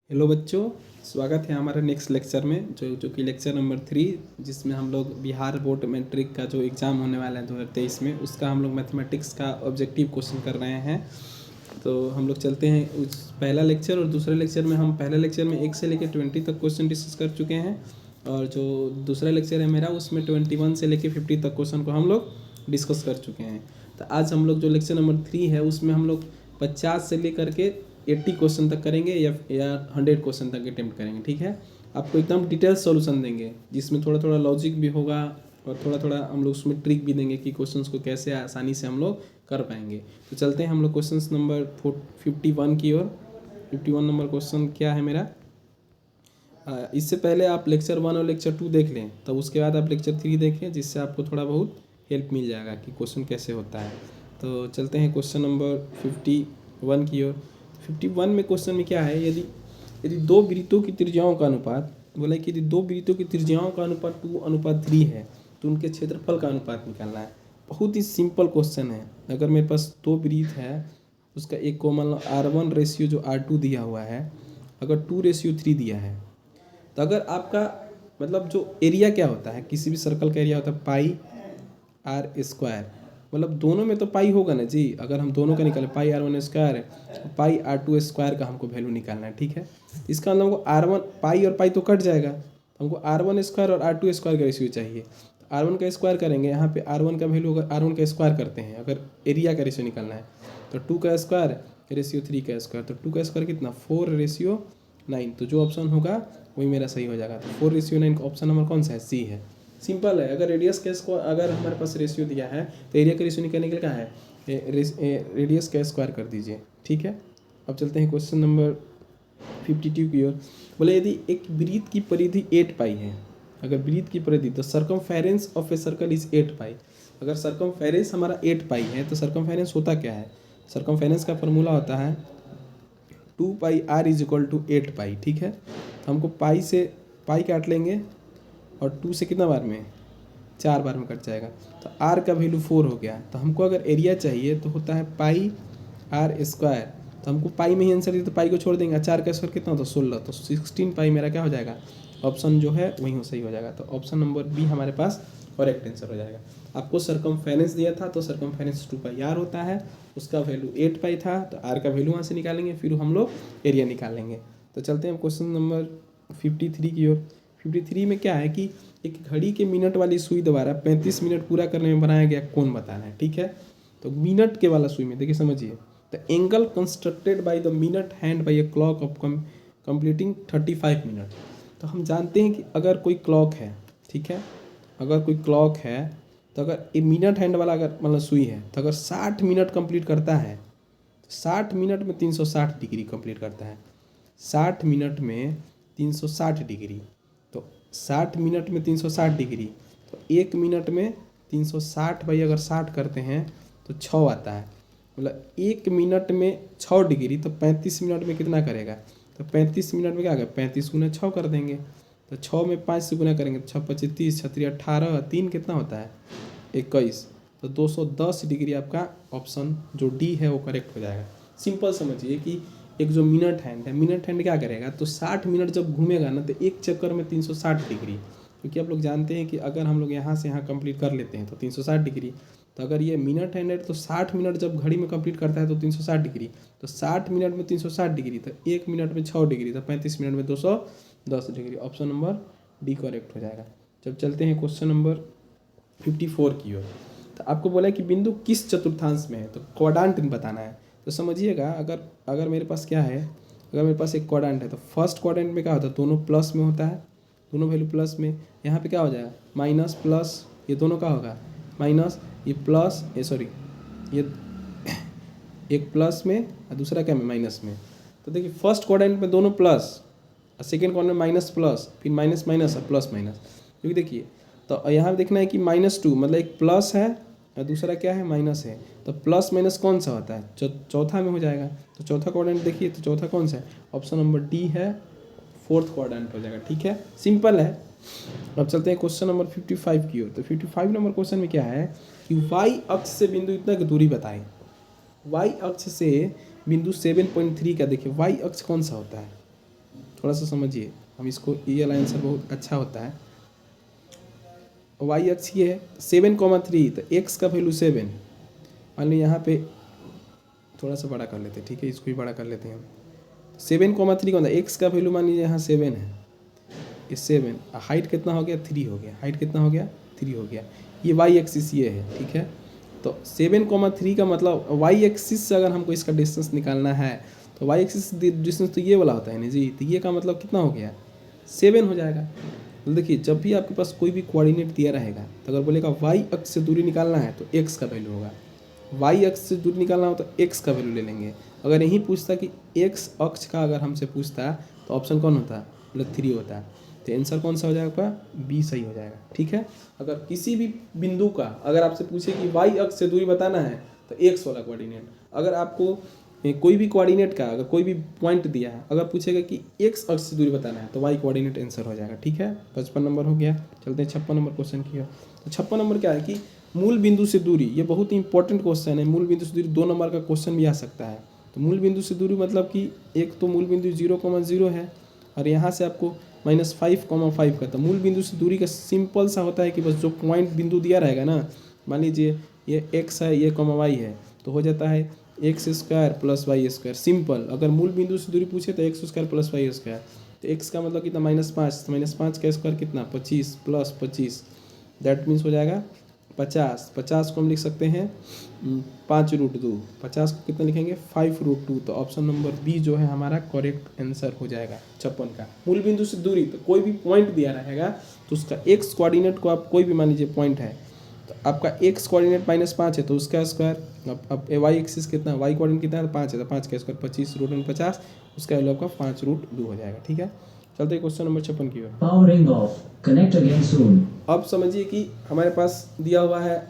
Hello बच्चों, स्वागत है हमारे नेक्स्ट लेक्चर में जो कि लेक्चर नंबर 3, जिसमें हम लोग बिहार बोर्ड मैट्रिक का जो एग्ज़ाम होने वाला है 2023 में, उसका हम लोग मैथमेटिक्स का ऑब्जेक्टिव क्वेश्चन कर रहे हैं। तो हम लोग चलते हैं उस पहला लेक्चर और दूसरे लेक्चर में। हम पहले लेक्चर में 1 से लेकर 20 तक क्वेश्चन डिस्कस कर चुके हैं, और जो दूसरा लेक्चर है मेरा, उसमें 21 से लेकर 50 तक क्वेश्चन को हम लोग डिस्कस कर चुके हैं। तो आज हम लोग जो लेक्चर नंबर 3 है, उसमें हम लोग 50 से लेकर के 80 क्वेश्चन तक करेंगे या 100 क्वेश्चन तक अटेम्प्ट करेंगे। ठीक है, आपको एकदम डिटेल सॉल्यूशन देंगे, जिसमें थोड़ा थोड़ा लॉजिक भी होगा और थोड़ा थोड़ा हम लोग उसमें ट्रिक भी देंगे कि क्वेश्चंस को कैसे आसानी से हम लोग कर पाएंगे। तो चलते हैं हम लोग क्वेश्चन नंबर 51 की ओर। 51 नंबर क्वेश्चन क्या है मेरा। इससे पहले आप लेक्चर 1 और लेक्चर 2 देख लें, तब उसके बाद आप लेक्चर 3 देखें, जिससे आपको थोड़ा बहुत हेल्प मिल जाएगा कि क्वेश्चन कैसे होता है। तो चलते हैं क्वेश्चन नंबर 51 की ओर। 51 में क्वेश्चन में क्या है, यदि यदि दो वृत्तों की त्रिज्याओं का अनुपात, बोला कि यदि दो वृत्तों की त्रिज्याओं का अनुपात 2:3 है, तो उनके क्षेत्रफल का अनुपात निकालना है। बहुत ही सिंपल क्वेश्चन है। अगर मेरे पास दो वृत्त है, उसका एक को मान लो R1 रेशियो जो R2 दिया हुआ है, अगर 2:3 दिया है, तो अगर आपका मतलब जो एरिया क्या होता है, किसी भी सर्कल का एरिया होता है πr²। मतलब दोनों में तो पाई होगा ना जी। अगर हम दोनों का निकालें πr1² πr2² का हमको वैल्यू निकालना है। ठीक है, इसका मतलब हमको R1 पाई और पाई तो कट जाएगा, तो हमको R1² और R2² का रेशियो चाहिए। तो R1 का स्क्वायर करेंगे, यहाँ पे R1 का वैल्यू होगा, R1 का स्क्वायर करते हैं अगर एरिया का रेशियो निकालना है, तो 2 का स्क्वायर रेशियो 3 का स्क्वायर, तो 2 का स्क्वायर कितना 4:9। तो जो ऑप्शन होगा वही मेरा सही हो जाएगा। तो 4:9 का ऑप्शन नंबर कौन सा है, सी है। सिंपल है। अगर रेडियस का स्क्वायर, अगर हमारे पास रेशियो दिया है तो एरिया का रेशियो निकालने के लिए क्या है, रेडियस का स्क्वायर कर दीजिए। ठीक है, अब चलते हैं क्वेश्चन नंबर 52 की ओर। बोले यदि एक वृत्त की परिधि 8 पाई है, अगर वृत्त की परिधि, तो circumference of a circle is 8 पाई। अगर सर्कमफेरेंस हमारा 8 पाई है, तो सर्कमफेरेंस होता क्या है, सर्कमफेरेंस का फॉर्मूला होता है 2πr = 8 पाई। ठीक है, तो हमको पाई से पाई काट लेंगे, और 2 से कितना बार में 4 बार में कट जाएगा, तो r का वैल्यू 4 हो गया। तो हमको अगर एरिया चाहिए तो होता है πr²। तो हमको पाई में ही आंसर दिया, तो पाई को छोड़ देंगे, 4 का स्क्वायर कितना होता है 16, तो 16 पाई मेरा क्या हो जाएगा, ऑप्शन जो है वही सही हो जाएगा। तो ऑप्शन नंबर बी हमारे पास करेक्ट आंसर हो जाएगा। आपको सर्कमफेरेंस दिया था, तो सर्कमफेरेंस 2πr होता है, उसका वैल्यू 8 पाई था, तो r का वैल्यू वहाँ से निकालेंगे, फिर हम लोग एरिया निकालेंगे। तो चलते हैं क्वेश्चन नंबर 53 की ओर। 53 में क्या है कि एक घड़ी के मिनट वाली सुई द्वारा 35 मिनट पूरा करने में बनाया गया कोण बताना है। ठीक है, तो मिनट के वाला सुई में देखिए, समझिए, the angle constructed by the minute hand by a clock of completing 35 minute. तो हम जानते हैं कि अगर कोई क्लॉक है, ठीक है, अगर कोई क्लॉक है, तो अगर ये मिनट हैंड वाला अगर मतलब सुई है, तो अगर 60 मिनट कंप्लीट करता है, तो 60 मिनट में 360 डिग्री कंप्लीट करता है। 60 मिनट में 360 डिग्री, तो 60 मिनट में 360 डिग्री, तो 1 मिनट में 360 भाई अगर 60 करते हैं तो 6 आता है। मतलब 1 मिनट में 6 डिग्री, तो 35 मिनट में कितना करेगा, तो 35 मिनट में क्या आएगा, 35 गुना 6 कर देंगे, तो 6 में 5 से गुना करेंगे, तो 6 25 30, 6 3 18, 3 कितना होता है 21, तो 210 डिग्री आपका ऑप्शन जो डी है वो करेक्ट हो जाएगा। सिंपल समझिए कि एक जो मिनट हैंड है, मिनट हैंड क्या करेगा, तो 60 मिनट जब घूमेगा ना, तो एक चक्कर में 360 डिग्री, क्योंकि आप लोग जानते हैं कि अगर हम लोग यहाँ से यहाँ कंप्लीट कर लेते हैं तो 360 डिग्री, तो अगर ये मिनट हैंड है तो 60 मिनट जब घड़ी में कंप्लीट करता है तो 360 डिग्री, तो 60 मिनट में 360 डिग्री, तो 1 मिनट में 6 डिग्री, तो 35 मिनट में 210 degree. Option number D correct हो जाएगा। जब चलते हैं क्वेश्चन नंबर 54 की ओर। तो आपको बोला है कि बिंदु किस चतुर्थांश में है, तो क्वाड्रेंट बताना है। तो समझिएगा, अगर अगर मेरे पास क्या है, अगर मेरे पास एक क्वाड्रेंट है, तो फर्स्ट क्वाड्रेंट में क्या होता है, दोनों प्लस में होता है, दोनों वैल्यू प्लस में। यहाँ पे क्या हो जाएगा, माइनस प्लस, ये दोनों का होगा माइनस, ये प्लस, ये सॉरी, ये एक प्लस में और दूसरा क्या में माइनस में। तो देखिए फर्स्ट क्वाड्रेंट में दोनों प्लस, और सेकेंड क्वाड्रेंट में माइनस प्लस, फिर माइनस माइनस और प्लस माइनस। क्योंकि देखिए, तो यहाँ पे देखना है कि -2 मतलब एक प्लस है और दूसरा क्या है माइनस है, तो प्लस माइनस कौन सा होता है, चौथा में हो जाएगा। तो चौथा क्वाड्रेंट देखिए, तो चौथा कौन सा है, ऑप्शन नंबर डी है, फोर्थ क्वाड्रेंट हो जाएगा। ठीक है, सिंपल है। अब चलते हैं क्वेश्चन नंबर 55 की ओर। तो 55 नंबर क्वेश्चन में क्या है कि वाई अक्ष से बिंदु इतना की दूरी बताएं। वाई अक्ष से बिंदु 7.3 का, देखिए वाई अक्ष कौन सा होता है, थोड़ा सा समझिए, हम इसको, ये वाला आंसर बहुत अच्छा होता है। वाई अक्ष ये है 7,3, तो एक्स का वैल्यू 7, मान लो यहाँ पे थोड़ा सा बड़ा कर लेते हैं, ठीक है, इसको भी बड़ा कर लेते हैं हम। 7,3 का एक्स का वैल्यू मान लीजिए यहाँ 7 है, ये 7, हाइट कितना हो गया 3 हो गया, हाइट कितना हो गया 3 हो गया, ये वाई एक्सिस ये है, ठीक है। तो 7,3 का मतलब वाई एक्सिस से अगर हमको इसका डिस्टेंस निकालना है तो वाई एक्सिस डिस्टेंस तो ये वाला होता है ना जी, तो ये का मतलब कितना हो गया 7 हो जाएगा। तो देखिए जब भी आपके पास कोई भी कोऑर्डिनेट दिया रहेगा तो अगर बोलेगा वाई अक्ष से दूरी निकालना है तो एक्स का वैल्यू होगा, वाई अक्ष से दूरी निकालना हो तो एक्स का वैल्यू ले लेंगे। अगर यही पूछता कि एक्स अक्ष का अगर हमसे पूछता तो ऑप्शन कौन होता, मतलब 3 होता, तो आंसर कौन सा हो जाएगा आपका, बी सही हो जाएगा, ठीक है। अगर किसी भी बिंदु का अगर आपसे पूछे कि वाई अक्ष से दूरी बताना है तो एक्स वाला कोऑर्डिनेट, अगर आपको कोई भी कोऑर्डिनेट का अगर कोई भी पॉइंट दिया है, अगर पूछेगा कि एक्स अक्ष से दूरी बताना है तो वाई कोऑर्डिनेट आंसर हो जाएगा, ठीक है। 55 नंबर हो गया। चलते हैं 56 नंबर क्वेश्चन की ओर। तो 56 नंबर क्या है कि मूल बिंदु से दूरी, ये बहुत ही इंपॉर्टेंट क्वेश्चन है। मूल बिंदु से दूरी 2 नंबर का क्वेश्चन भी आ सकता है। तो मूल बिंदु से दूरी मतलब कि एक तो मूल बिंदु 0,0 है और यहाँ से आपको -5,5 का, तो मूल बिंदु से दूरी का सिंपल सा होता है कि बस जो पॉइंट बिंदु दिया रहेगा ना, मान लीजिए ये x है, ये वाई है, तो हो जाता है x² + y², सिंपल। अगर मूल बिंदु से दूरी पूछे तो x² + y², तो x का मतलब कितना -5, तो -5 का स्क्वायर कितना 25 + 25, दैट मीन्स हो जाएगा 50। 50 को हम लिख सकते हैं 5√2, 50 को कितना लिखेंगे 5√2। तो ऑप्शन नंबर बी जो है हमारा करेक्ट आंसर हो जाएगा 56 का। मूल बिंदु से दूरी, तो कोई भी पॉइंट दिया रहेगा तो उसका एक्स कोऑर्डिनेट को आप कोई भी मान लीजिए पॉइंट है, तो आपका एक्स कोऑर्डिनेट -5 है तो उसका स्क्वायर, अब वाई एक्सिस कितना, वाई कोऑर्डिनेट कितना है 5 है तो 5 का स्क्वायर 25 √50, उसका वैल्यू आपका 5√2 हो जाएगा, ठीक है। चलते क्वेश्चन नंबर 56 की ओर। Powering off. Connect again soon. अब समझिए कि हमारे पास दिया हुआ है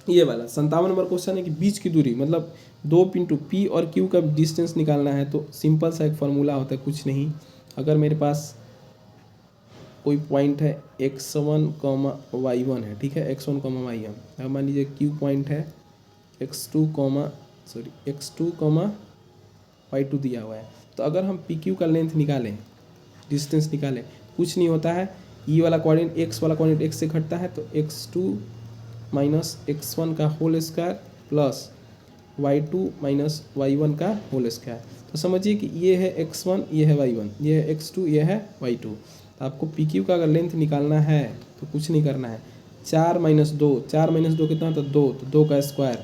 ये वाला 57 नंबर क्वेश्चन है कि बीच की दूरी मतलब 2 पिंटू पी और क्यू का डिस्टेंस निकालना है। तो सिंपल सा एक फार्मूला होता है, कुछ नहीं। अगर मेरे पास कोई पॉइंट है x1, y1 है, ठीक है, x1, y1, अब मान लीजिए क्यू पॉइंट है x2, y2 दिया हुआ है। तो अगर हम पी क्यू का लेंथ निकालें, डिस्टेंस निकालें, कुछ नहीं होता है, ई वाला कोऑर्डिनेट एक्स वाला कोऑर्डिनेट एक्स से घटता है, तो x2 - x1 का whole square plus y2 - y1 का होल स्क्वायर। तो समझिए कि ये है x1, ये है y1, ये है x2, ये है y2। तो आपको पी क्यू का अगर लेंथ निकालना है तो कुछ नहीं करना है, 4 - 2, 4 - 2 कितना होता है 2, तो 2 का स्क्वायर,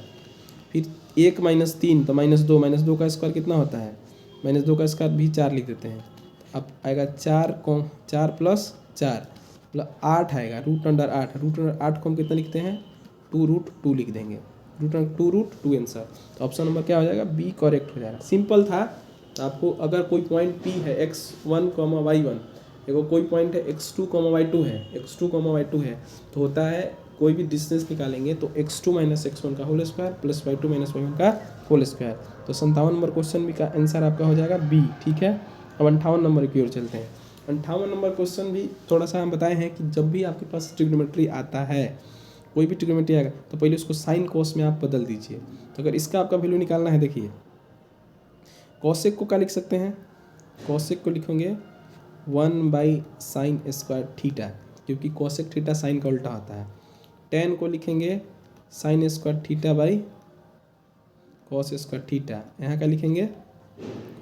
फिर 1 - 3 तो -2 का स्क्वायर कितना होता है, -2 का स्क्वायर भी 4 लिख देते हैं। अब आएगा 4 + 4 मतलब 8 आएगा, √8, √8 को हम कितना लिखते हैं 2√2 लिख देंगे, √2 आंसर। तो ऑप्शन नंबर क्या हो जाएगा, बी करेक्ट हो जाएगा। सिंपल था। आपको अगर कोई पॉइंट पी है x1, y1, देखो कोई पॉइंट है x2, y2 है, तो होता है कोई भी डिस्टेंस निकालेंगे तो x2 - x1 का whole square plus y2 - y1 का होल स्क्वायर। तो 57 नंबर क्वेश्चन भी का आंसर आपका हो जाएगा बी, ठीक है। अब 58 नंबर की ओर चलते हैं। 58 नंबर क्वेश्चन भी थोड़ा सा हम बताए हैं कि जब भी आपके पास ट्रिग्नोमेट्री आता है, कोई भी ट्रिग्नोमेट्री आएगा तो पहले उसको साइन कोस में आप बदल दीजिए। तो अगर इसका आपका वैल्यू निकालना है, देखिए कॉसेक को क्या लिख सकते हैं, कॉसेक को लिखेंगे 1/sin²θ, क्योंकि कोसेक थीटा साइन का उल्टा होता है। tan को लिखेंगे sin²θ cos²θ, यहाँ का लिखेंगे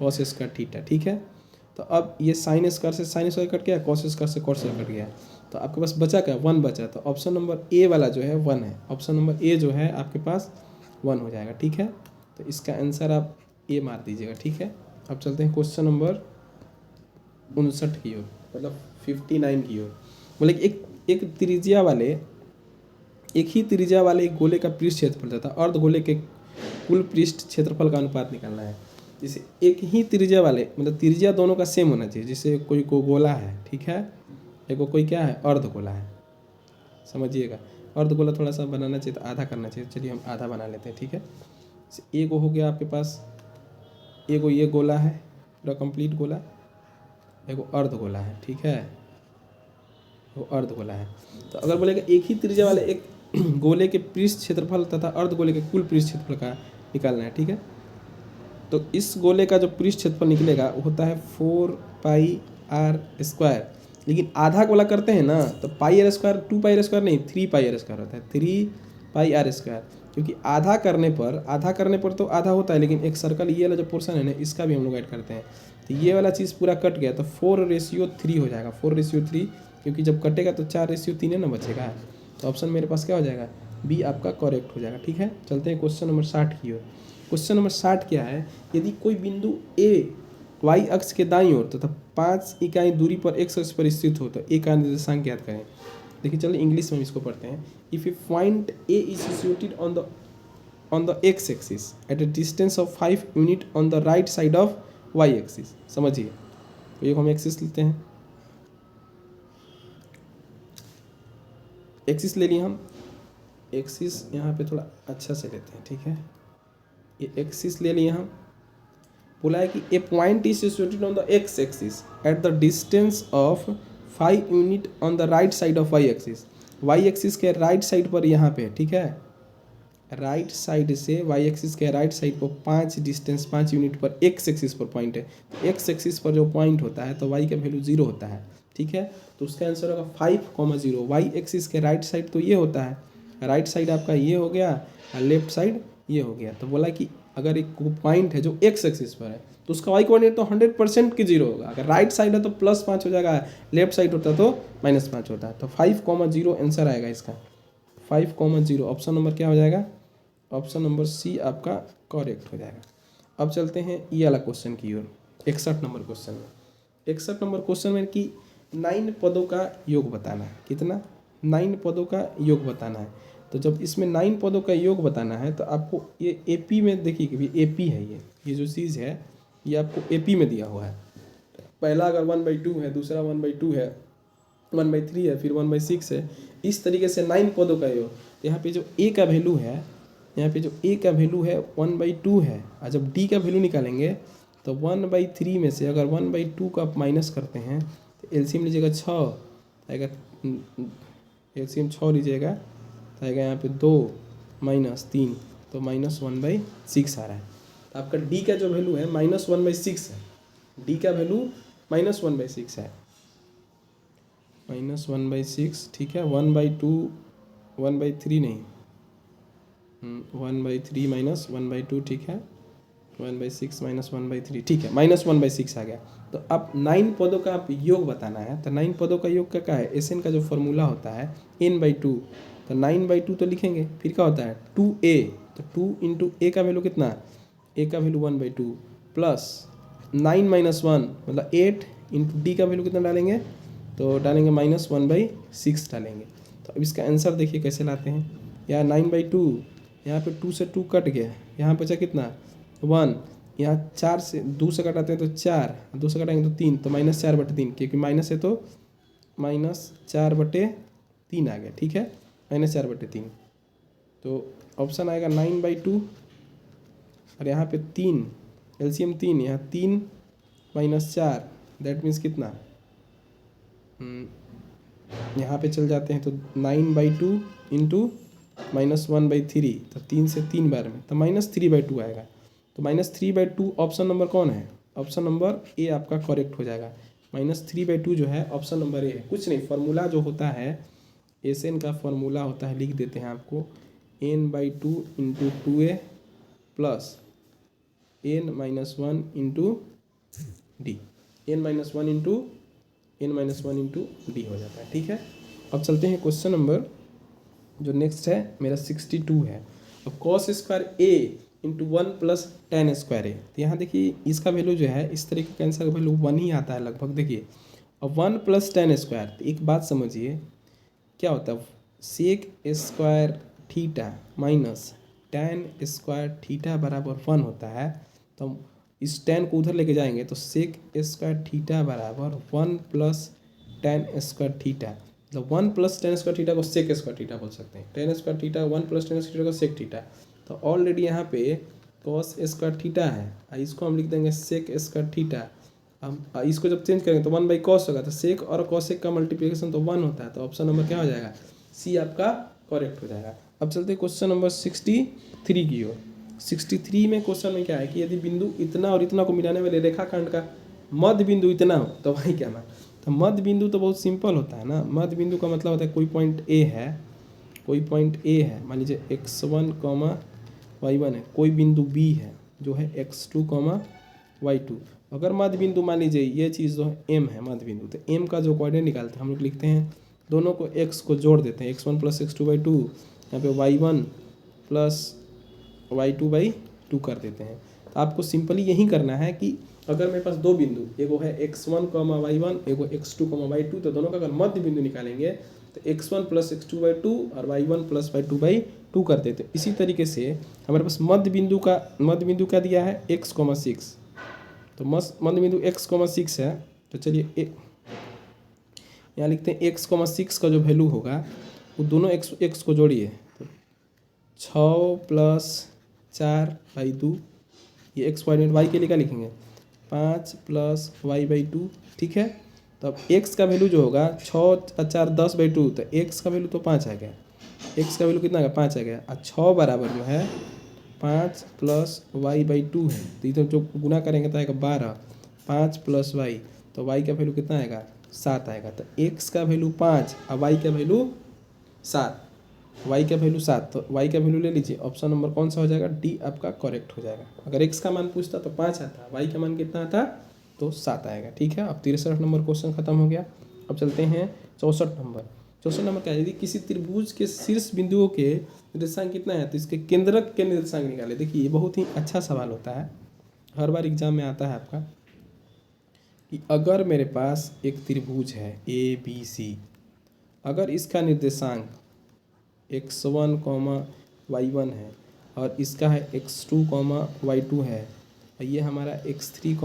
cos²θ, ठीक है। तो अब ये sin² से sin² कट गया, cos² से cos² कट गया, तो आपके पास बचा क्या 1 बचा। तो ऑप्शन नंबर ए वाला जो है 1 है, ऑप्शन नंबर ए जो है आपके पास 1 हो जाएगा, ठीक है। तो इसका आंसर आप ए मार दीजिएगा, ठीक है। अब चलते हैं क्वेश्चन नंबर 59 की ओर, मतलब 59 की ओर। बोले एक त्रिज्या वाले, एक ही त्रिज्या वाले एक गोले का पृष्ठ क्षेत्रफल तथा अर्धगोले के कुल पृष्ठ क्षेत्रफल का अनुपात निकालना है। जैसे एक ही त्रिज्या वाले, मतलब त्रिज्या दोनों का सेम होना चाहिए। जैसे कोई को गोला है, ठीक है, एक कोई क्या है अर्धगोला है, समझिएगा। अर्धगोला थोड़ा सा बनाना चाहिए तो आधा करना चाहिए, चलिए हम आधा बना लेते हैं, ठीक है। एक हो गया आपके पास, एक ये गोला है पूरा कंप्लीट गोला, एक अर्धगोला है, ठीक है, वो अर्धगोला है। तो अगर बोलेगा एक ही त्रिज्या वाले एक गोले के पृष्ठ क्षेत्रफल तथा अर्धगोले के कुल पृष्ठ क्षेत्रफल का निकालना है, ठीक है। तो इस गोले का जो पृष्ठ क्षेत्रफल निकलेगा वो होता है 4 पाई आर स्क्वायर, लेकिन आधा वाला करते हैं ना तो pi r square 2 pi r square नहीं 3 पाई आर स्क्वायर होता है, 3 पाई आर स्क्वायर, क्योंकि आधा करने पर तो आधा होता है, लेकिन एक सर्कल ये वाला जो पोर्शन है ना इसका भी हम लोग ऐड करते हैं, तो ये वाला चीज़ पूरा कट गया तो 4:3 हो जाएगा, 4:3, क्योंकि जब कटेगा तो 4:3 ना बचेगा, तो ऑप्शन मेरे पास क्या हो जाएगा, बी आपका करेक्ट हो जाएगा। ठीक है, चलते हैं क्वेश्चन नंबर 60 की ओर। क्वेश्चन नंबर 60 क्या है, यदि कोई बिंदु ए वाई अक्ष के दाईं ओर तथा 5 इकाई दूरी पर एक्स अक्ष पर स्थित हो तो ए का निर्देशांक ज्ञात करें। देखिए चलिए इंग्लिश में हम इसको पढ़ते हैं। If a point A is situated on the x axis at a distance of 5 unit on the right side of Y axis, समझिए, तो ये हम एक्सिस लेते हैं, एक्सिस ले लिए हम, एक्सिस यहाँ पे थोड़ा अच्छा से लेते हैं। ठीक है, ये एक्सिस ले लिए हम, बोला है कि a point is situated on the x axis at the distance of 5 unit on the right side of Y axis, y axis के राइट साइड पर यहाँ पे, ठीक है, राइट साइड से वाई एक्सिस के राइट साइड पर 5 यूनिट पर एक्स एक्सिस पर पॉइंट है, तो एक्स एक्सिस पर जो पॉइंट होता है तो वाई का वैल्यू 0 होता है। ठीक है, तो उसका आंसर होगा 5,0। वाई एक्सिस के राइट साइड तो ये होता है, राइट साइड आपका ये हो गया और लेफ्ट साइड ये हो गया, तो बोला कि अगर एक पॉइंट है जो एक्स एक्सिस पर है तो उसका वाई कोऑर्डिनेट तो 100% की 0 होगा, अगर राइट साइड है तो +5 हो जाएगा, लेफ्ट साइड होता तो -5 होता है, तो 5,0 आंसर आएगा इसका, 5,0। ऑप्शन नंबर क्या हो जाएगा, ऑप्शन नंबर सी आपका करेक्ट हो जाएगा। अब चलते हैं ये वाला क्वेश्चन की ओर, 61 नंबर क्वेश्चन में। 61 नंबर क्वेश्चन में कि 9 पदों का योग बताना है, कितना, 9 पदों का योग बताना है, तो जब इसमें 9 पदों का योग बताना है तो आपको ये एपी में देखिए कि एपी है, ये जो चीज़ है ये आपको एपी में दिया हुआ है, पहला अगर 1/2 है, दूसरा 1/2 है, 1/3 है, फिर 1/6 है, इस तरीके से 9 पदों का योग, यहाँ पे जो ए का वैल्यू है, यहाँ पे जो ए का वैल्यू है 1/2 है, और जब डी का वैल्यू निकालेंगे तो 1/3 में से अगर 1/2 का आप माइनस करते हैं तो एलसीएम लीजिएगा 6 आएगा, एलसीएम 6 लीजिएगा तो आएगा यहाँ पे 2 - 3, तो -1/6 आ रहा है, तो आपका डी का जो वैल्यू है -1/6 है, डी का वैल्यू -1/6 है, -1/6। ठीक है, 1/2 1/3 नहीं, 1/3 - 1/2, ठीक है, 1/6 - 1/3, ठीक है, -1/6 आ गया। तो अब 9 पदों का आप योग बताना है, तो 9 पदों का योग का क्या है, एस एन का जो फॉर्मूला होता है n/2, तो 9/2 तो लिखेंगे, फिर क्या होता है 2a, तो 2 इंटू ए का वैल्यू कितना, ए का वैल्यू 1/2 प्लस 9 - 1 मतलब 8 इंटू डी का वैल्यू कितना डालेंगे, तो डालेंगे -1/6 डालेंगे। तो अब इसका आंसर देखिए कैसे लाते हैं, यहाँ 9/2, यहाँ पे 2 से 2 कट गया, यहाँ बचा कितना 1, यहाँ 4 से 2 से कटाते हैं तो 4, 2 से कटाएंगे तो 3, तो -4/3, क्योंकि माइनस है तो -4/3 आ गया। ठीक है, -4/3, तो ऑप्शन आएगा 9/2, और यहाँ पे 3, एलसीएम 3, यहाँ 3 - 4 दैट मीन्स कितना, यहाँ पे चल जाते हैं तो 9/2 इंटू -1/3, तो 3 से 3 बार में तो -3/2 आएगा, तो -3/2 ऑप्शन नंबर कौन है, ऑप्शन नंबर ए आपका करेक्ट हो जाएगा। -3/2 जो है ऑप्शन नंबर ए है, कुछ नहीं, फार्मूला जो होता है एस एन का फार्मूला होता है, लिख देते हैं आपको, n/2 into 2a plus n-1 into D, n-1 into D हो जाता है। ठीक है, अब चलते हैं क्वेश्चन नंबर जो नेक्स्ट है मेरा 62 है। अब cos स्क्वायर ए इंटू 1 + tan स्क्वायर ए, तो यहाँ देखिए इसका वैल्यू जो है इस तरीके का आंसर का वैल्यू 1 ही आता है लगभग। देखिए अब 1 + tan स्क्वायर, तो एक बात समझिए क्या होता है, sec square theta minus tan square theta बराबर 1 होता है, तो हम इस tan को उधर लेके जाएंगे तो सेक स्क्वायर थीटा बराबर 1 + tan स्क्वायर थीटा, मतलब 1 + tan स्क्वायर थीटा को सेक स्क्वायर थीटा बोल सकते हैं, tan square theta 1 + tan square theta को सेक थीटा, तो ऑलरेडी यहाँ पे cos स्क्वायर थीटा है, इसको हम लिख देंगे सेक स्क्वायर थीटा। हम इसको जब चेंज करेंगे तो 1/cos होगा, तो सेक और cosec का मल्टीप्लिकेशन तो 1 होता है, तो ऑप्शन नंबर क्या हो जाएगा, सी आपका करेक्ट हो जाएगा। अब चलते हैं क्वेश्चन नंबर 63 की ओर। 63 में क्वेश्चन में क्या है कि यदि बिंदु इतना और इतना को मिलाने वाले रेखाखंड का मध्य बिंदु इतना हो तो भाई क्या मान, तो मध्य बिंदु तो बहुत सिंपल होता है ना। मध्य बिंदु का मतलब होता है कोई पॉइंट ए है, कोई पॉइंट ए है, मान लीजिए x1, y1 है, कोई बिंदु b है जो है x2, y2। अगर मध्य बिंदु मान लीजिए ये चीज़ जो है m है मध्य बिंदु, तो m का जो कोऑर्डिनेट निकालते हैं हम लोग लिखते हैं, दोनों को x को जोड़ देते हैं, x1 + x2/2, यहाँ पे y1 + y2/2 कर देते हैं। तो आपको सिंपली यही करना है कि अगर मेरे पास दो बिंदु, एगो है x1, y1, एगो x2, y2, तो दोनों का अगर मध्य बिंदु निकालेंगे तो x1 + x2/2 और y1 + y2/2 कर देते हैं। इसी तरीके से हमारे पास मध्य बिंदु का दिया है x, 6, तो मध्य बिंदु x, 6 है। तो चलिए यहाँ लिखते हैं x, 6 का जो वैल्यू होगा वो दोनों x को जोड़िए, तो 6 + 4/2, ये x कोऑर्डिनेट y के लिए क्या लिखेंगे, 5 + y/2, ठीक है। तो अब x का वैल्यू जो होगा 6 और 4 10/2, तो x का वैल्यू तो 5 आ गया, x का वैल्यू कितना आ गया, 5 आ गया। और 6 बराबर जो है 5 + y/2 है, तो इधर जो गुना करेंगे तो आएगा 12, 5 + y, तो y का वैल्यू कितना आएगा, 7 आएगा। तो x का वैल्यू 5 और y का वैल्यू 7, y का वैल्यू 7, तो y का वैल्यू ले लीजिए। ऑप्शन नंबर कौन सा हो जाएगा, डी आपका करेक्ट हो जाएगा। अगर x का मान पूछता तो 5 आता, y का मान कितना आता तो 7 आएगा, ठीक है। अब 63 नंबर क्वेश्चन खत्म हो गया। अब चलते हैं 64 नंबर। 64 नंबर क्या है, यदि किसी त्रिभुज के शीर्ष बिंदुओं के निर्देशांक कितना है तो इसके केंद्रक के निर्देशांक निकाले। देखिए ये बहुत ही अच्छा सवाल होता है, हर बार एग्जाम में आता है आपका, कि अगर मेरे पास एक त्रिभुज है ABC, अगर इसका निर्देशांक x1, y1 है और इसका है x2, y2 है, और ये हमारा x3,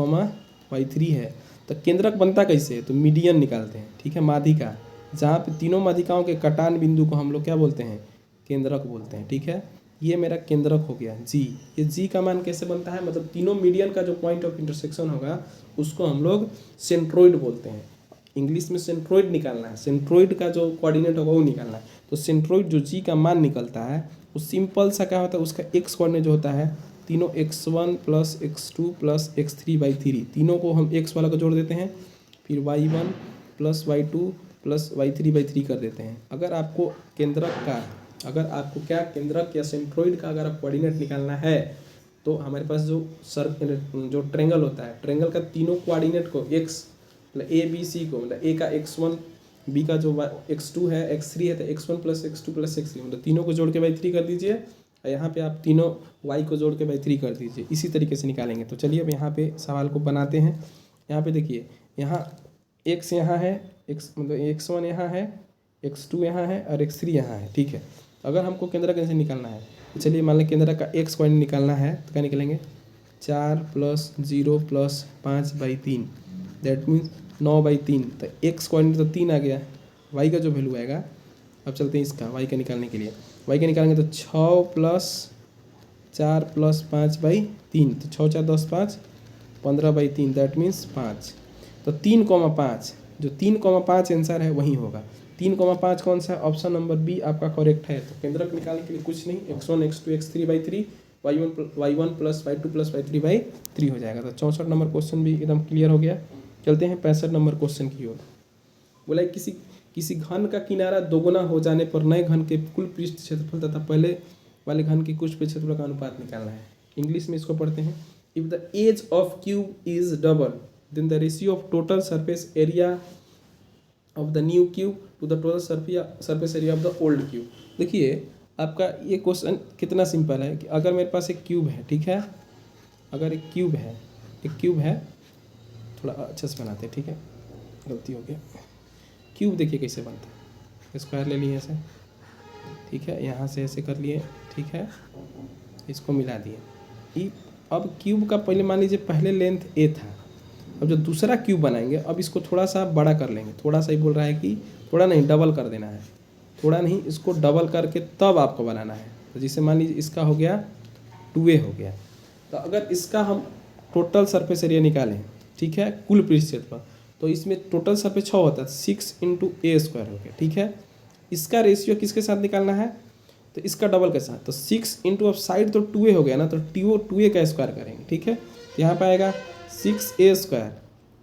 y3 है, तो केंद्रक बनता कैसे है, तो मीडियन निकालते हैं, ठीक है, माध्यिका, जहाँ पे तीनों माध्यिकाओं के कटान बिंदु को हम लोग क्या बोलते हैं, केंद्रक बोलते हैं, ठीक है। ये मेरा केंद्रक हो गया G। ये G का मान कैसे बनता है, मतलब तीनों मीडियन का जो पॉइंट ऑफ इंटरसेक्शन होगा उसको हम लोग सेंट्रोइड बोलते हैं। इंग्लिश में सेंट्रोइड निकालना है, सेंट्रोइड का जो कोऑर्डिनेट होगा वो निकालना है। तो सेंट्रोइड जो G का मान निकलता है वो सिंपल सा क्या होता है, उसका x कोऑर्डिनेट जो होता है, तीनों x1 + x2 + x3/3, तीनों को हम x वाला को जोड़ देते हैं, फिर y1 + y2 + y3/3 कर देते हैं। अगर आपको केंद्रक या सेंट्रोइड का अगर आप कोऑर्डिनेट निकालना है तो हमारे पास जो ट्रेंगल होता है, ट्रेंगल का तीनों कोऑर्डिनेट को x मतलब ABC को, मतलब A का x1, B का जो x2 है, x3 है, तो x1 + x2 + x3, मतलब तीनों को जोड़ के by3 कर दीजिए, और यहाँ पे आप तीनों y को जोड़ के by3 कर दीजिए। इसी तरीके से निकालेंगे। तो चलिए अब यहाँ पे सवाल को बनाते हैं। यहाँ पे देखिए, यहाँ x यहाँ है, मतलब x1 यहाँ है, x2 यहाँ है और x3 यहाँ है, ठीक है। अगर हमको केंद्रक कैसे निकालना है, तो चलिए मान लें केंद्रक का x कोऑर्डिनेट निकालना है, तो क्या निकलेंगे, 4 + 0 + 5/3, दैट मीन्स 9/3। तो x कोऑर्डिनेट तो 3 आ गया, y का जो वैल्यू आएगा, अब चलते हैं इसका y का निकालने के लिए। y का निकालेंगे तो 6 + 4 + 5/3, तो 6 4 10 5 15/3, दैट मीन्स 5। तो 3,5, जो 3,5 आंसर है वही होगा। 3,5 कौन सा है, ऑप्शन नंबर बी आपका करेक्ट है। तो केंद्रक निकालने के लिए कुछ नहीं, x1 x2 x3/3, y1 + y2 + y3/3 हो जाएगा। तो 64 नंबर क्वेश्चन भी एकदम क्लियर हो गया। चलते हैं 65 नंबर क्वेश्चन की ओर। बोला किसी घन का किनारा दोगुना हो जाने पर नए घन के कुल पृष्ठ क्षेत्रफल तथा पहले वाले घन की कुल पृष्ठ क्षेत्रफल का अनुपात निकालना है। इंग्लिश में इसको पढ़ते हैं, if the edge of cube is double then the ratio of total surface area of the new cube to the total surface area of the old cube. देखिए आपका ये क्वेश्चन कितना सिंपल है कि अगर मेरे पास एक क्यूब है, ठीक है, अगर एक क्यूब है, थोड़ा अच्छे से बनाते हैं, ठीक है, गलती हो गया। क्यूब देखिए कैसे बनता है, स्क्वायर ले लिए ऐसे, ठीक है, यहाँ से ऐसे कर लिए, ठीक है, इसको मिला दिए। अब क्यूब का पहले मान लीजिए पहले लेंथ a था, अब जो दूसरा क्यूब बनाएंगे अब इसको थोड़ा सा बड़ा कर लेंगे, थोड़ा सा ही बोल रहा है कि थोड़ा नहीं डबल कर देना है, थोड़ा नहीं इसको डबल करके तब आपको बनाना है। तो जिसे मान लीजिए इसका हो गया 2a हो गया। तो अगर इसका हम टोटल सरफेस एरिया निकालें, ठीक है, कुल पृष्ठ क्षेत्रफल, तो इसमें टोटल सरफेस 6 होता है, 6 × a² हो गया, ठीक है। इसका रेशियो किसके साथ निकालना है, तो इसका डबल के साथ, तो 6 × अब साइड तो 2a हो गया ना, तो 2a का स्क्वायर करेंगे, ठीक है। तो यहाँ पर आएगा 6a²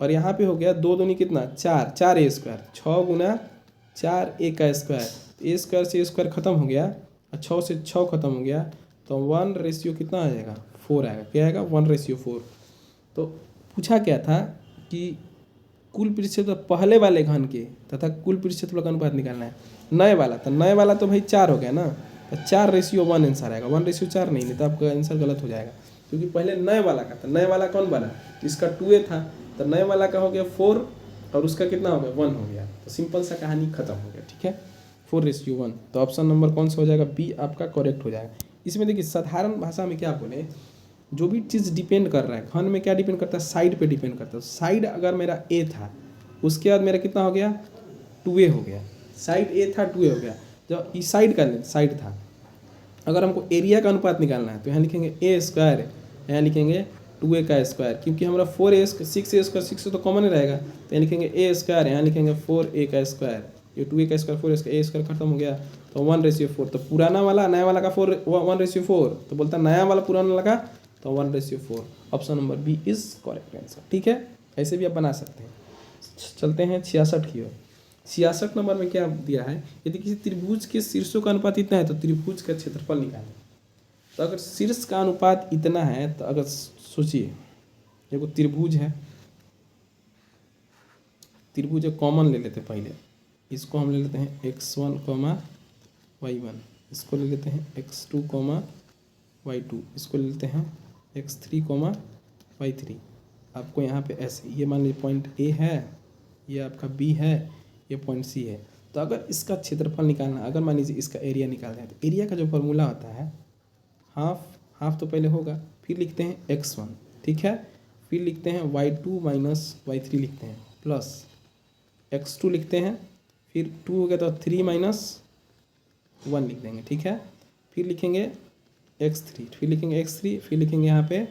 और यहाँ पे हो गया 2 दूनी कितना 4, 4 स्क्वायर, 6 गुना 4 का स्क्वायर, ए स्क्वायर से ए स्क्वायर खत्म हो गया और 6 से 6 खत्म हो गया, तो 1 कितना आ जाएगा 4 आएगा। क्या आएगा 1/4। तो पूछा क्या था कि कुल पृष्ठक्षेत्र पहले वाले घन के तथा कुल पृष्ठक्षेत्र का अनुपात निकालना है। नए वाला, तो नए वाला तो भाई 4 हो गया ना, तो 4:1 आंसर आएगा, 1:4 नहीं तो आपका आंसर गलत हो जाएगा, क्योंकि पहले नए वाला का था। नए वाला कौन बना, इसका 2a था, तो नए वाला का हो गया 4 और उसका कितना हो गया 1 हो गया, तो सिंपल सा कहानी खत्म हो गया। ठीक है 4:1। तो ऑप्शन नंबर कौन सा हो जाएगा, बी आपका करेक्ट हो जाएगा। इसमें देखिए साधारण भाषा में क्या बोले, जो भी चीज़ डिपेंड कर रहा है घन में, क्या डिपेंड करता है, साइड पे डिपेंड करता है। साइड अगर मेरा ए था, उसके बाद मेरा कितना हो गया 2a हो गया, साइड ए था 2a हो गया। जब इस साइड का साइड था, अगर हमको एरिया का अनुपात निकालना है तो यहाँ लिखेंगे ए स्क्वायर, यहाँ लिखेंगे 2a का स्क्वायर, क्योंकि हमारा 4a 6a स्क्वायर 6 तो कॉमन ही रहेगा, तो यहाँ लिखेंगे ए स्क्वायर, यहाँ लिखेंगे 4a का स्क्वायर, ये 2a का स्क्वायर 4a स्क्वायर, ए स्क्वायर खत्म हो गया, तो 1/4। तो पुराना वाला नया वाला का 1/4, तो बोलता नया वाला पुराना वाला का, तो 1/4। Option number B is correct answer. ठीक है, ऐसे भी आप बना सकते हैं। चलते हैं 66 की ओर। 66 नंबर में क्या दिया है, यदि किसी त्रिभुज के शीर्षों का अनुपात इतना है तो त्रिभुज का क्षेत्रफल निकालें। तो अगर शीर्ष का अनुपात इतना है, तो अगर सोचिए देखो त्रिभुज है, त्रिभुज कॉमन ले लेते हैं पहले, इसको हम ले लेते हैं x1, y1, इसको ले लेते हैं x2, y2, इसको ले लेते हैं x3, y3। आपको यहाँ पे ऐसे, ये मान लीजिए पॉइंट ए है, ये आपका बी है, ये पॉइंट सी है। तो अगर इसका क्षेत्रफल निकालना, अगर मान लीजिए इसका एरिया निकालना है, तो एरिया का जो फॉर्मूला होता है हाफ तो पहले होगा, फिर लिखते हैं x1, ठीक है, फिर लिखते हैं y2 माइनस y3 लिखते हैं, प्लस x2 लिखते हैं, फिर 2 हो गया तो 3 माइनस 1 लिख देंगे। ठीक है, फिर लिखेंगे x3, फिर लिखेंगे x3, फिर लिखेंगे यहाँ पे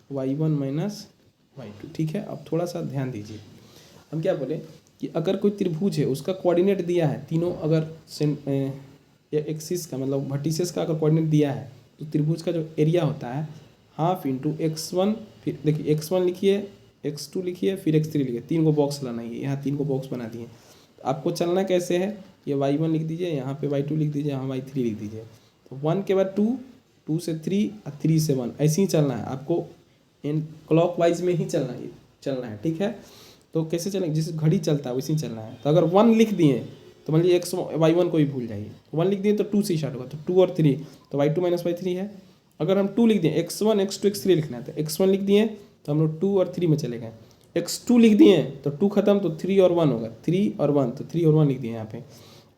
y1 माइनस y2। ठीक है, अब थोड़ा सा ध्यान दीजिए, हम क्या बोले कि अगर कोई त्रिभुज है, उसका कोऑर्डिनेट दिया है तीनों, अगर एक्सिस का मतलब वर्टिसेस का अगर कोऑर्डिनेट दिया है, तो त्रिभुज का जो एरिया होता है हाफ इंटू x1, फिर देखिए x1 लिखिए, x2 लिखिए, फिर x3 लिखिए, 3 को बॉक्स लाना है, यहाँ 3 को बॉक्स बना दिए। तो आपको चलना कैसे है, ये y1 लिख दीजिए, यहाँ पे y2 लिख दीजिए, यहाँ y3 लिख दीजिए। तो 1 के बाद 2, 2 से 3 और 3 से 1, ऐसे ही चलना है आपको, इन क्लॉकवाइज में ही चलना है। ठीक है, तो कैसे चलेंगे, जैसे घड़ी चलता है वैसे ही चलना है। तो अगर 1 लिख दिए तो मान लीजिए y1 को भी भूल जाइए, 1 लिख दिए तो 2 से स्टार्ट होगा, तो 2 और 3, तो y2 माइनस y3 है। अगर हम 2 लिख दिए, x1 x2 x3 लिखना है, तो x1 लिख दिए तो हम लोग 2 और 3 में चले गए, x2 लिख दिए तो 2 खत्म, तो 3 और 1 होगा, 3 और 1, तो 3 और 1 लिख दिए यहाँ पे।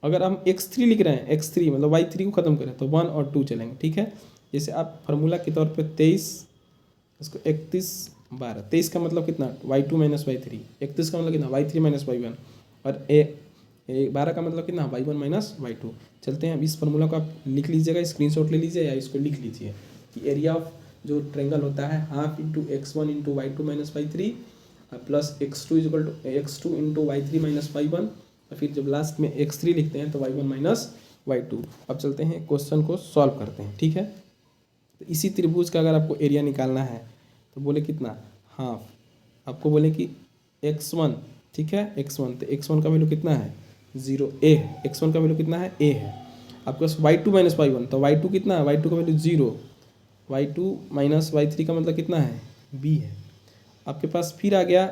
अगर हम x3 लिख रहे हैं, x3 मतलब y3 को खत्म करें, तो 1 और 2 चलेंगे। ठीक है, जैसे आप फार्मूला के तौर पे 23, इसको 31 12, 23 का मतलब कितना y2 माइनस y3, 31 का मतलब कितना y3 माइनस y1, और 12 का मतलब कितना y1 माइनस y2। चलते हैं, अब इस फार्मूला को आप लिख लीजिएगा, स्क्रीनशॉट ले लीजिए या इसको लिख लीजिए कि एरिया ऑफ जो ट्रेंगल होता है half into x1 into y2 minus y3 plus x2 equal to x2 into y3 minus y1, और फिर जब लास्ट में x3 लिखते हैं तो y1 माइनस y2। अब चलते हैं क्वेश्चन को सॉल्व करते हैं। ठीक है, तो इसी त्रिभुज का अगर आपको एरिया निकालना है तो बोले कितना हाफ, आपको बोले कि x1, ठीक है x1, तो x1 का वैल्यू कितना है 0 a है, x1 का वैल्यू कितना है a है। आपके पास y2 माइनस y1, तो y2 कितना है, y2 का वैल्यू 0, y2 माइनस y3 का मतलब कितना है b है आपके पास। फिर आ गया,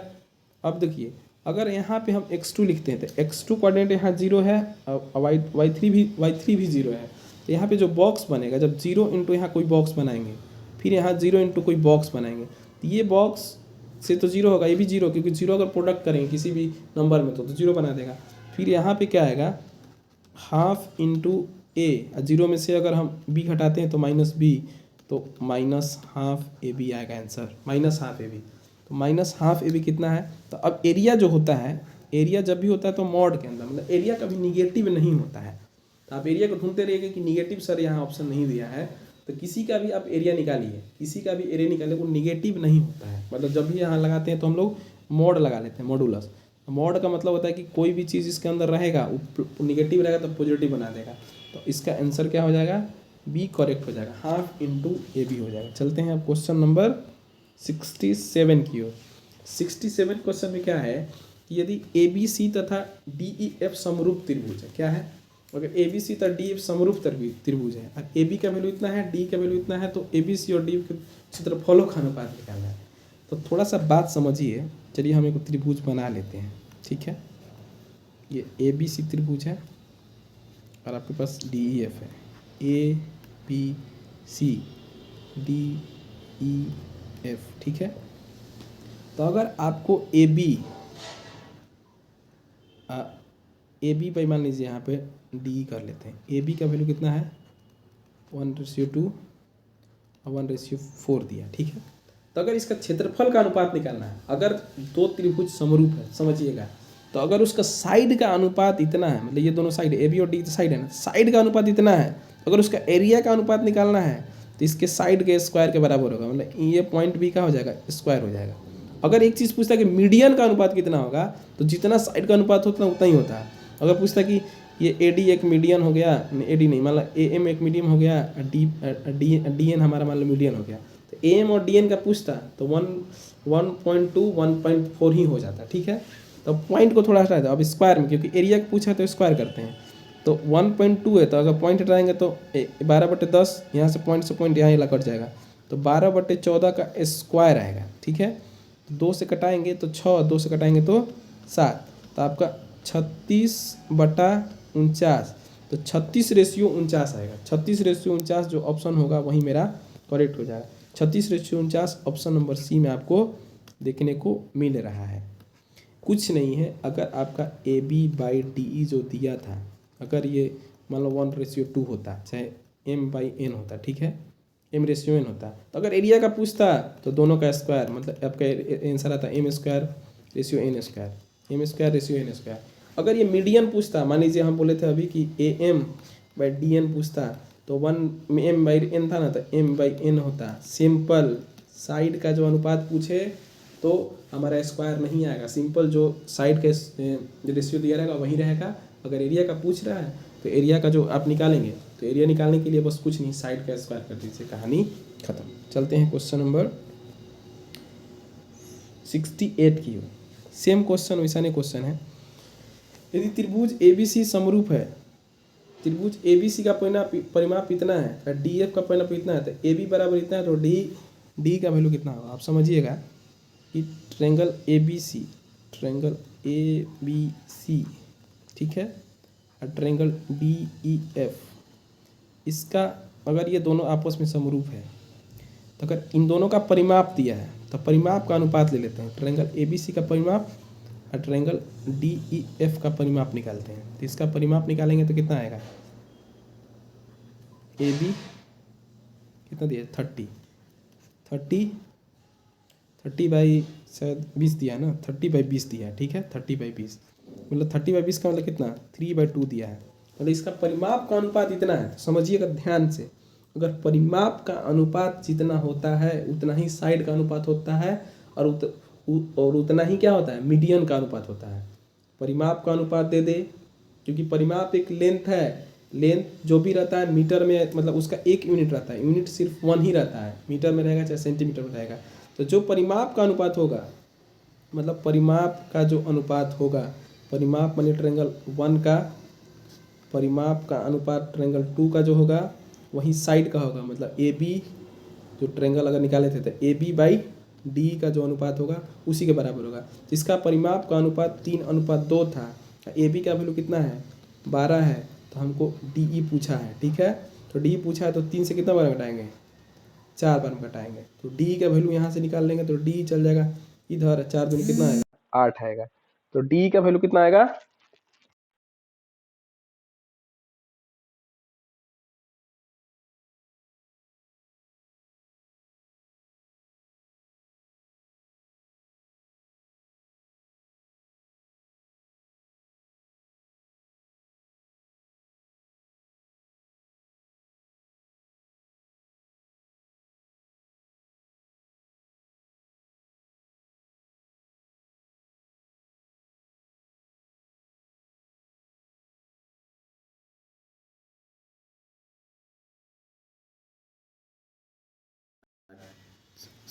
अब देखिए अगर यहाँ पे हम x2 लिखते हैं तो x2 कोऑर्डिनेट यहाँ 0 है और y3 भी 0 है, तो यहाँ पे जो बॉक्स बनेगा, जब 0 इंटू यहाँ कोई बॉक्स बनाएंगे, फिर यहाँ 0 इंटू कोई बॉक्स बनाएंगे, तो ये बॉक्स से तो 0 होगा, ये भी 0, क्योंकि 0 अगर प्रोडक्ट करेंगे किसी भी नंबर में तो 0 बना देगा। फिर यहाँ पे क्या आएगा हाफ इंटू ए, 0 में से अगर हम b घटाते हैं तो माइनस b, तो माइनस हाफ ए बी आएगा answer, minus half A B. तो माइनस हाफ ए बी कितना है, तो अब एरिया जो होता है, एरिया जब भी होता है तो मॉड के अंदर, मतलब एरिया कभी निगेटिव नहीं होता है। तो आप एरिया को ढूंढते रहिएगा कि निगेटिव सर यहाँ ऑप्शन नहीं दिया है, तो किसी का भी आप एरिया निकालिए, किसी का भी एरिया निकालिए, वो निगेटिव नहीं होता है। मतलब जब भी यहाँ लगाते हैं तो हम लोग मॉड लगा लेते हैं, मॉडुलस। मॉड का मतलब होता है कि कोई भी चीज़ इसके अंदर रहेगा वो निगेटिव रहेगा तो पॉजिटिव बना देगा। तो इसका आंसर क्या हो जाएगा, बी करेक्ट हो जाएगा, हाफ इंटू ए बी हो जाएगा। चलते हैं अब क्वेश्चन नंबर 67 की ओर। 67 क्वेश्चन में क्या है कि यदि ए बी सी तथा डी ई एफ समरूप त्रिभुज है, क्या है, अगर ए बी सी तथा डी एफ समरूप त्रिभुज है और ए बी का वैल्यू इतना है, डी का वैल्यू इतना है, तो ए बी सी और डी के क्षेत्रफलों का अनुपात निकालना है। तो थोड़ा सा बात समझिए, चलिए हम एक त्रिभुज बना लेते हैं, ठीक है। ये ए बी सी त्रिभुज है और आपके पास डी ई एफ है, A B C D E F, ठीक है। तो अगर आपको ए बी भाई मान लीजिए यहाँ पे डी कर लेते हैं, ए बी का वैल्यू कितना है 1:2 और 1:4 दिया, ठीक है। तो अगर इसका क्षेत्रफल का अनुपात निकालना है, अगर दो त्रिभुज समरूप है, समझिएगा, तो अगर उसका साइड का अनुपात इतना है, मतलब ये दोनों साइड ए बी और डी साइड है ना, साइड का अनुपात इतना है, अगर उसका एरिया का अनुपात निकालना है तो इसके साइड के स्क्वायर के बराबर होगा, मतलब ये पॉइंट बी का हो जाएगा स्क्वायर हो जाएगा। अगर एक चीज़ पूछता है कि मीडियन का अनुपात कितना होगा, तो जितना साइड का अनुपात होता है उतना ही होता है। अगर पूछता है कि ये ए डी एक मीडियन हो गया, ए डी नहीं, मान लो ए एम एक मीडियम हो गया, डी एन हमारा मान लो मीडियन हो गया, तो ए एम और डी एन का पूछता तो 1.2 1.4 ही हो जाता, ठीक है। तो पॉइंट को थोड़ा हटा दो अब स्क्वायर में, क्योंकि एरिया का पूछा है तो स्क्वायर करते हैं। तो 1.2 है, तो अगर पॉइंट हटाएंगे तो 12/10, यहाँ से पॉइंट यहाँ कट जाएगा, तो 12/14 का स्क्वायर आएगा, ठीक है। तो 2 से कटाएंगे तो 6, 2 से कटाएंगे तो 7, तो आपका 36/49, तो 36:49 आएगा। 36:49 जो ऑप्शन होगा वही मेरा करेक्ट हो जाएगा। 36:49 ऑप्शन नंबर सी में आपको देखने को मिल रहा है। कुछ नहीं है, अगर आपका A B by D E जो दिया था, अगर ये मान लो 1:2 होता, चाहे m/n होता, ठीक है, m/n होता, तो अगर एरिया का पूछता तो दोनों का स्क्वायर, मतलब आपका आंसर आता m²/n², m²/n²। अगर ये मीडियन पूछता, मान लीजिए हम बोले थे अभी कि am/dn पूछता, तो 1m/n था ना, तो m/n होता। सिंपल साइड का जो अनुपात पूछे तो हमारा स्क्वायर नहीं आएगा, सिंपल जो साइड के रेशियो दिया रहेगा वही रहेगा। अगर एरिया का पूछ रहा है तो एरिया का जो आप निकालेंगे, तो एरिया निकालने के लिए बस कुछ नहीं, साइड का स्क्वायर कर दीजिए, कहानी खत्म। चलते हैं क्वेश्चन नंबर 68 की ओर। सेम क्वेश्चन वैसा नहीं क्वेश्चन है, यदि त्रिभुज ए बी सी समरूप है, त्रिभुज ए बी सी का परिमाप इतना है और डी एफ का परिमाप इतना है, तो ए बी बराबर इतना है, तो डी का वैल्यू कितना होगा। आप समझिएगा कि ट्रेंगल ए बी सी, ठीक है, और ट्रेंगल डी ई एफ, इसका अगर ये दोनों आपस में समरूप है, तो अगर इन दोनों का परिमाप दिया है तो परिमाप का अनुपात ले लेते हैं। ट्रेंगल ए बी सी का परिमाप और ट्रेंगल डी ई एफ का परिमाप निकालते हैं। तो इसका परिमाप निकालेंगे तो कितना आएगा, ए बी कितना दिया 30 बाई शायद 20 दिया है ना, 30/20 दिया है, ठीक है, 30/20, मतलब 30/20 का मतलब कितना 3/2 दिया है। मतलब इसका परिमाप का अनुपात इतना है, तो समझिएगा ध्यान से, अगर परिमाप का अनुपात जितना होता है उतना ही साइड का अनुपात होता है, और उतना ही क्या होता है, मीडियन का अनुपात होता है। परिमाप का अनुपात दे दे, क्योंकि परिमाप एक लेंथ है, लेंथ जो भी रहता है मीटर में, मतलब उसका एक यूनिट रहता है, यूनिट सिर्फ 1 ही रहता है, मीटर में रहेगा चाहे सेंटीमीटर में रहेगा। तो जो परिमाप का अनुपात होगा, मतलब परिमाप का जो अनुपात होगा, परिमाप माने ट्रेंगल 1 का परिमाप का अनुपात ट्रेंगल 2 का जो होगा वही साइड का होगा, मतलब ए बी जो ट्रेंगल अगर निकाले थे तो ए बी बाई डी का जो अनुपात होगा उसी के बराबर होगा। जिसका परिमाप का अनुपात 3:2 था, ए बी का वैल्यू कितना है 12 है, तो हमको डी ई पूछा है, ठीक है। तो डी पूछा है तो 3 से कितना बार घटाएंगे, 4 बार घटाएंगे, तो डी का वैल्यू यहाँ से निकाल लेंगे, तो डी चल जाएगा इधर, 4 दूनी कितना आएगा 8 आएगा, तो डी का वैल्यू कितना आएगा।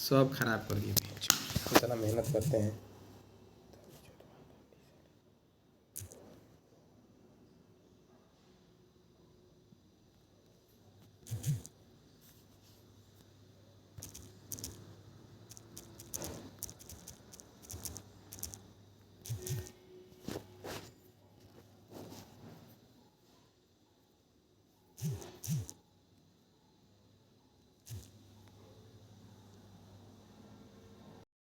सब खराब कर दिए। इतना मेहनत करते हैं।